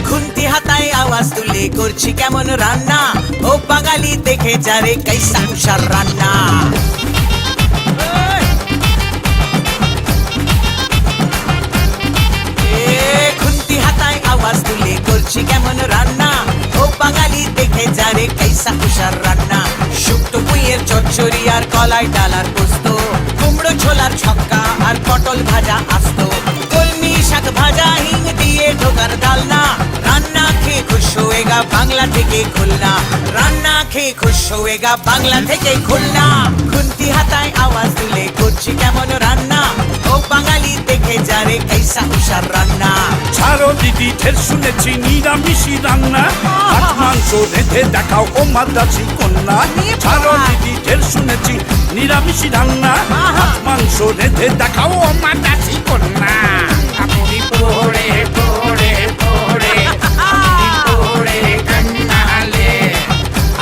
খুন্তি হাতায় আওয়াজ তুলে করছি কেমন রান্না, ও বাঙালি দেখে যারে কাইসা কুষার রান্না। খুন্তি হাতায় আওয়াজ তুলে করছি কেমন রান্না, ও বাঙালি দেখে যারে কাইসা কুষার রান্না। শুক্তো পুঁইয়ের চচ্চড়ি আর কলাই ডালার পোস্ত, কুমড়ো ছোলার ছক্কা আর পটল ভাজা আস্ত, কলমি শাক ভাজা হিং দিয়ে ঢোকার ডালনা। রান্না খেয়ে খুশ হয়েগা বাংলা থেকে খুলনা, রান্না খেয়ে খুশ হয়েগা বাংলা থেকে খুলনা। খুন্তি হাতায় আওয়াজ তুলে করছি কেমন রান্না, ও বাঙালি দেখে যারে কাইসা কুষার রান্না। ছাড়ো দিদি ঢের শুনেছি নিরামিষি রান্না, হাঁস মাংস রেঁধে দেখাও ও মাদ্রাসি কন্যা। ছাড়ো দিদি ঢের শুনেছি নিরামিষি রান্না, হাঁস মাংস রেঁধে দেখাও ও মাদ্রাসি কন্যা। আপনি পোড়ে পোড়ে পোড়ে আপনি পোড়ে কান্নালে,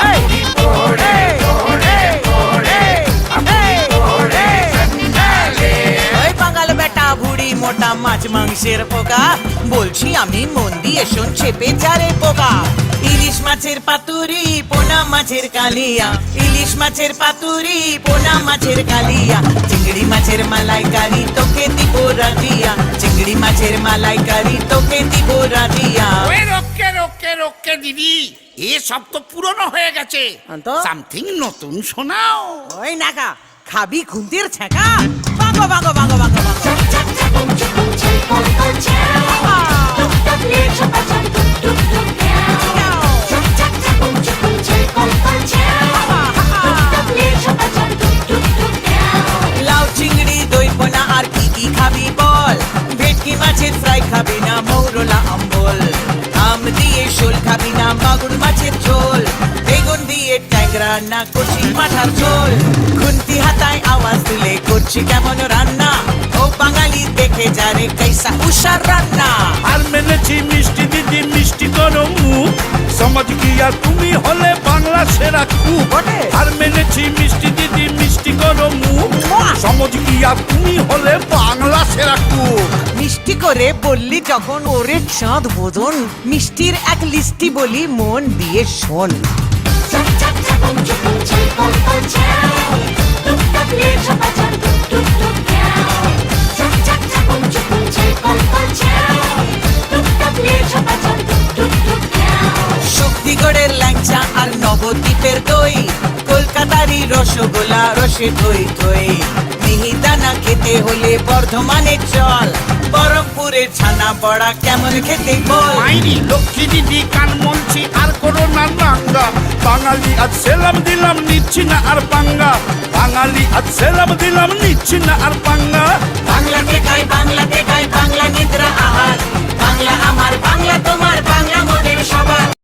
আপনি পোড়ে পোড়ে পোড়ে আপনি পোড়ে কান্নালে। ওই বাঙাল বেটা বুড়ি মোটা মাছ মাংসের পোকা, বলছি আমি মন দিয়ে শোন চেপে যারে পোকা। ইলিশ মাছের পাতুরি পোনা মাছের কালিয়া, ইলিশ মাছের পাতুরি পোনা মাছের কালিয়া। চিংড়ি মাছের মালাইকারি তোকে দিব রাধিয়া, চিংড়ি মাছের মালাইকারি তোকে দিব রাধিয়া। ওই রোকে রোকে রোকে দিদি, এসব তো পুরনো হয়ে গেছে, তো? সামথিং নতুন শোনাও। ওই নাকা খাবি খুন্তির ছেঁকা, বাঙ্গো বাঙ্গো বাঙ্গো বাঙ্গো বাঙ্গো। লাউ চিংড়ি দই পোনা আর কি কি খাবি বল, ভেটকি মাছের ফ্রাই খাবি না মৌরলা অম্বল, আম দিয়ে শোল খাবি না মাগুর মাছের ঝোল, বেগুন দিয়ে ট্যাংরা না কচি পাঠার ঝোল। খুন্তি হাতায় আওয়াজ তুলে করছি কেমন রান্না, ও বাঙালি দেখে যারে কাইসা কুষার রান্না। আর মেনেছি মিষ্টি দিদি মিষ্টি করো মুখ, সমাজ কি আর তুমি হলে বাংলা সেরা কুক। বটে। আর মেনেছি মিষ্টি দিদি মিষ্টি করো মুখ, সমাজ কি আর তুমি হলে বাংলা সেরা কুক। মিষ্টি করে বললি যখন ওরে চাঁদ বোধন, মিষ্টির এক লিস্টি বলি মন দিয়ে শোন। শক্তিগড়ের ল্যাংচা আর নবদ্বীপের দই, কলকাতারই রসগোল্লা রসে ধই ধই। মিহিদানা খেতে হলে বর্ধমানের চল, বরমপুরের ছানা বড়া কেমন খেতে বল। মাইরি লক্ষ্মী দিদি কান মলছি আর করো না রাঙ্গা, বাঙালি আজ সেলাম দিলাম নিচ্ছি না আর পাঙ্গা, বাঙালি আজ সেলাম দিলাম নিচ্ছি না আর পাঙ্গা। বাংলাতে খাই বাংলাতে খাই বাংলা নিদ্রা আহার, বাংলা আমার বাংলা তোমার বাংলা মোদের সবার।